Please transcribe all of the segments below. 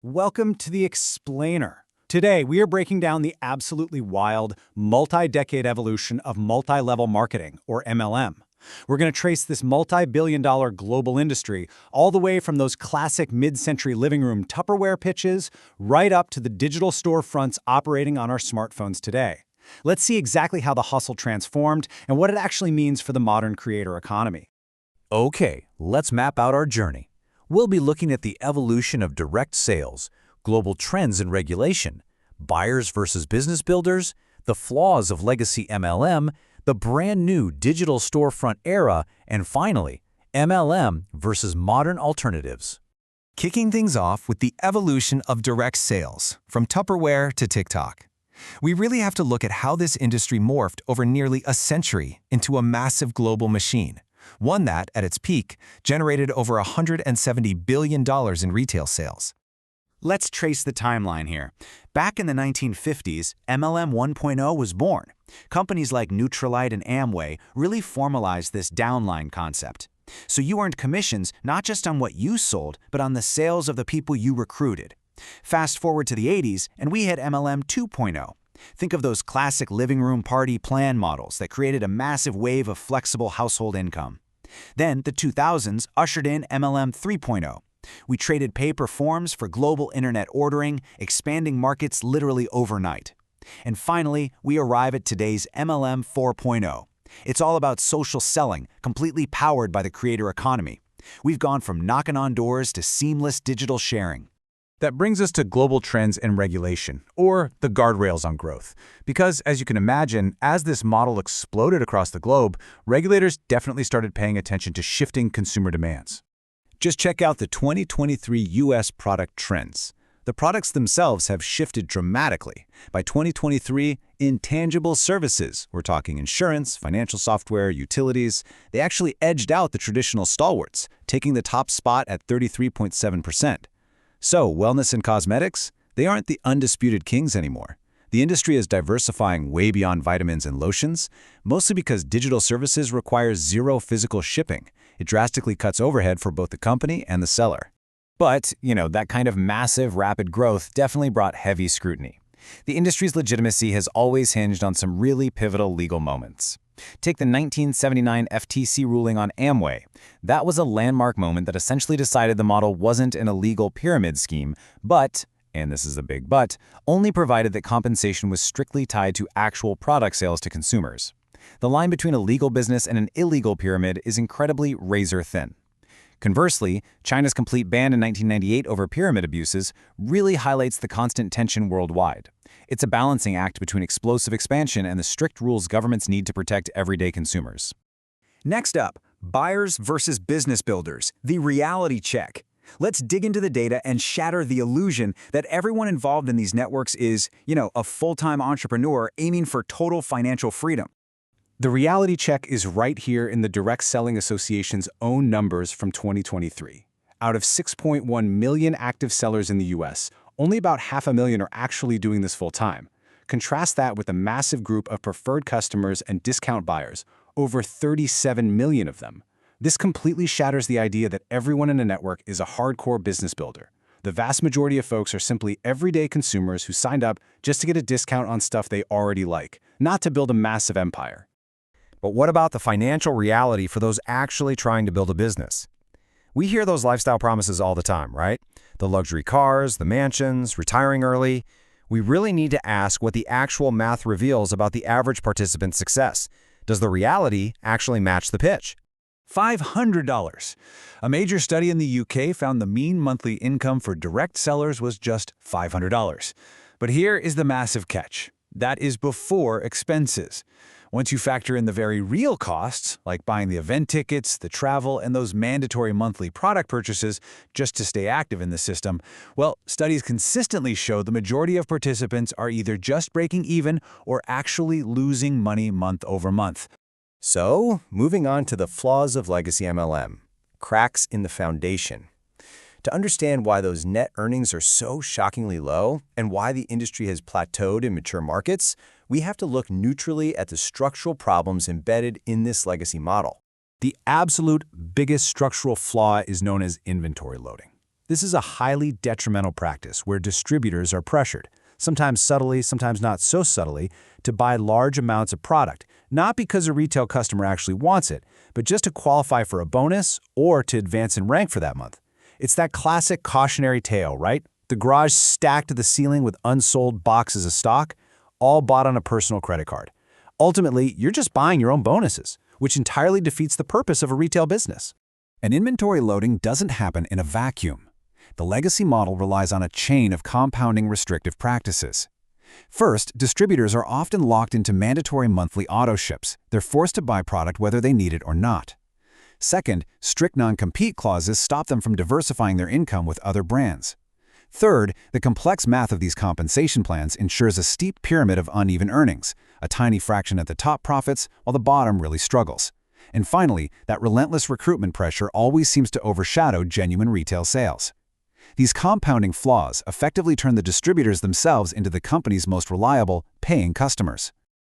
Welcome to The Explainer. Today, we are breaking down the absolutely wild, multi-decade evolution of multi-level marketing, or MLM. We're going to trace this multi-billion-dollar global industry all the way from those classic mid-century living room Tupperware pitches right up to the digital storefronts operating on our smartphones today. Let's see exactly how the hustle transformed and what it actually means for the modern creator economy. Okay, let's map out our journey. We'll be looking at the evolution of direct sales, global trends and regulation, buyers versus business builders, the flaws of legacy MLM, the brand new digital storefront era, and finally, MLM versus modern alternatives. Kicking things off with the evolution of direct sales, from Tupperware to TikTok. We really have to look at how this industry morphed over nearly a century into a massive global machine. One that, at its peak, generated over $170 billion in retail sales. Let's trace the timeline here. Back in the 1950s, MLM 1.0 was born. Companies like Nutrilite and Amway really formalized this downline concept. So you earned commissions not just on what you sold, but on the sales of the people you recruited. Fast forward to the 80s, and we hit MLM 2.0. Think of those classic living room party plan models that created a massive wave of flexible household income. Then the 2000s ushered in MLM 3.0. We traded paper forms for global internet ordering, expanding markets literally overnight. And finally, we arrive at today's MLM 4.0. It's all about social selling, completely powered by the creator economy. We've gone from knocking on doors to seamless digital sharing. That brings us to global trends and regulation, or the guardrails on growth. Because, as you can imagine, as this model exploded across the globe, regulators definitely started paying attention to shifting consumer demands. Just check out the 2023 U.S. product trends. The products themselves have shifted dramatically. By 2023, intangible services, we're talking insurance, financial software, utilities, they actually edged out the traditional stalwarts, taking the top spot at 33.7%. So, wellness and cosmetics, they aren't the undisputed kings anymore. The industry is diversifying way beyond vitamins and lotions, mostly because digital services require zero physical shipping. It drastically cuts overhead for both the company and the seller. But, that kind of massive, rapid growth definitely brought heavy scrutiny. The industry's legitimacy has always hinged on some really pivotal legal moments. Take the 1979 FTC ruling on Amway. That was a landmark moment that essentially decided the model wasn't an illegal pyramid scheme, but, and this is a big but, only provided that compensation was strictly tied to actual product sales to consumers. The line between a legal business and an illegal pyramid is incredibly razor-thin. Conversely, China's complete ban in 1998 over pyramid abuses really highlights the constant tension worldwide. It's a balancing act between explosive expansion and the strict rules governments need to protect everyday consumers. Next up, buyers versus business builders, the reality check. Let's dig into the data and shatter the illusion that everyone involved in these networks is, a full-time entrepreneur aiming for total financial freedom. The reality check is right here in the Direct Selling Association's own numbers from 2023. Out of 6.1 million active sellers in the US, only about 500,000 are actually doing this full-time. Contrast that with a massive group of preferred customers and discount buyers, over 37 million of them. This completely shatters the idea that everyone in a network is a hardcore business builder. The vast majority of folks are simply everyday consumers who signed up just to get a discount on stuff they already like, not to build a massive empire. But what about the financial reality for those actually trying to build a business? We hear those lifestyle promises all the time, right? The luxury cars, the mansions, retiring early. We really need to ask what the actual math reveals about the average participant's success. Does the reality actually match the pitch? $500. A major study in the UK found the mean monthly income for direct sellers was just $500. But here is the massive catch. That is before expenses. Once you factor in the very real costs, like buying the event tickets, the travel, and those mandatory monthly product purchases just to stay active in the system, well, studies consistently show the majority of participants are either just breaking even or actually losing money month over month. So, moving on to the flaws of legacy MLM. Cracks in the foundation. To understand why those net earnings are so shockingly low and why the industry has plateaued in mature markets, we have to look neutrally at the structural problems embedded in this legacy model. The absolute biggest structural flaw is known as inventory loading. This is a highly detrimental practice where distributors are pressured, sometimes subtly, sometimes not so subtly, to buy large amounts of product, not because a retail customer actually wants it, but just to qualify for a bonus or to advance in rank for that month. It's that classic cautionary tale, right? The garage stacked to the ceiling with unsold boxes of stock, all bought on a personal credit card. Ultimately, you're just buying your own bonuses, which entirely defeats the purpose of a retail business. And inventory loading doesn't happen in a vacuum. The legacy model relies on a chain of compounding restrictive practices. First, distributors are often locked into mandatory monthly auto ships. They're forced to buy product whether they need it or not. Second, strict non-compete clauses stop them from diversifying their income with other brands. Third, the complex math of these compensation plans ensures a steep pyramid of uneven earnings. A tiny fraction at the top profits, while the bottom really struggles. And finally, that relentless recruitment pressure always seems to overshadow genuine retail sales. These compounding flaws effectively turn the distributors themselves into the company's most reliable, paying customers.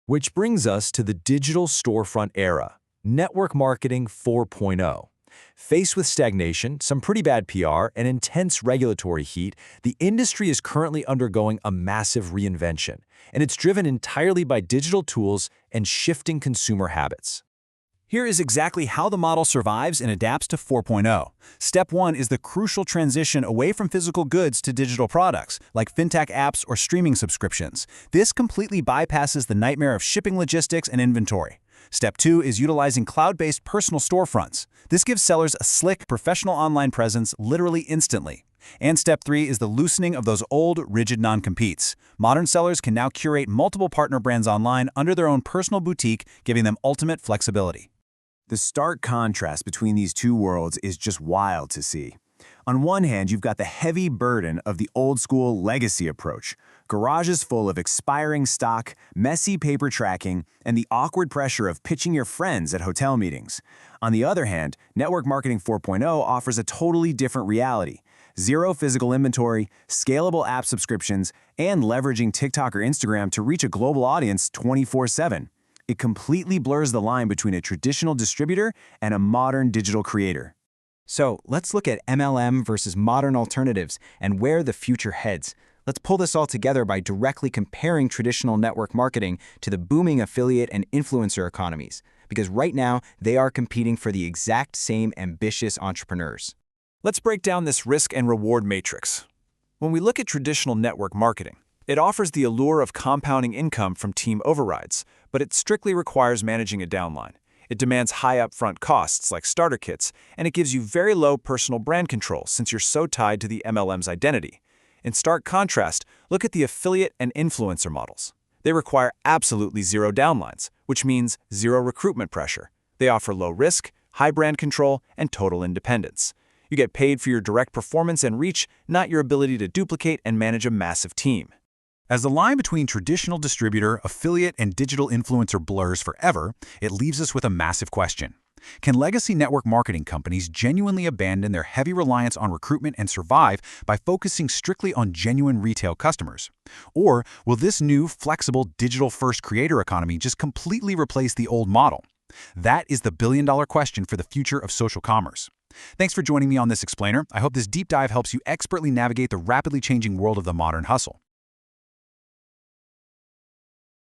Which brings us to the digital storefront era, network marketing 4.0. Faced with stagnation, some pretty bad PR, and intense regulatory heat, the industry is currently undergoing a massive reinvention, and it's driven entirely by digital tools and shifting consumer habits. Here is exactly how the model survives and adapts to 4.0. Step 1 is the crucial transition away from physical goods to digital products, like fintech apps or streaming subscriptions. This completely bypasses the nightmare of shipping logistics and inventory. Step 2 is utilizing cloud-based personal storefronts. This gives sellers a slick, professional online presence literally instantly. And Step 3 is the loosening of those old, rigid non-competes. Modern sellers can now curate multiple partner brands online under their own personal boutique, giving them ultimate flexibility. The stark contrast between these two worlds is just wild to see. On one hand, you've got the heavy burden of the old-school legacy approach, garages full of expiring stock, messy paper tracking, and the awkward pressure of pitching your friends at hotel meetings. On the other hand, Network Marketing 4.0 offers a totally different reality. Zero physical inventory, scalable app subscriptions, and leveraging TikTok or Instagram to reach a global audience 24/7. It completely blurs the line between a traditional distributor and a modern digital creator. So let's look at MLM versus modern alternatives and where the future heads. Let's pull this all together by directly comparing traditional network marketing to the booming affiliate and influencer economies, because right now they are competing for the exact same ambitious entrepreneurs. Let's break down this risk and reward matrix. When we look at traditional network marketing, it offers the allure of compounding income from team overrides, but it strictly requires managing a downline. It demands high upfront costs like starter kits, and it gives you very low personal brand control since you're so tied to the MLM's identity. In stark contrast, look at the affiliate and influencer models. They require absolutely zero downlines, which means zero recruitment pressure. They offer low risk, high brand control, and total independence. You get paid for your direct performance and reach, not your ability to duplicate and manage a massive team. As the line between traditional distributor, affiliate, and digital influencer blurs forever, it leaves us with a massive question. Can legacy network marketing companies genuinely abandon their heavy reliance on recruitment and survive by focusing strictly on genuine retail customers? Or will this new, flexible, digital-first creator economy just completely replace the old model? That is the billion-dollar question for the future of social commerce. Thanks for joining me on this explainer. I hope this deep dive helps you expertly navigate the rapidly changing world of the modern hustle.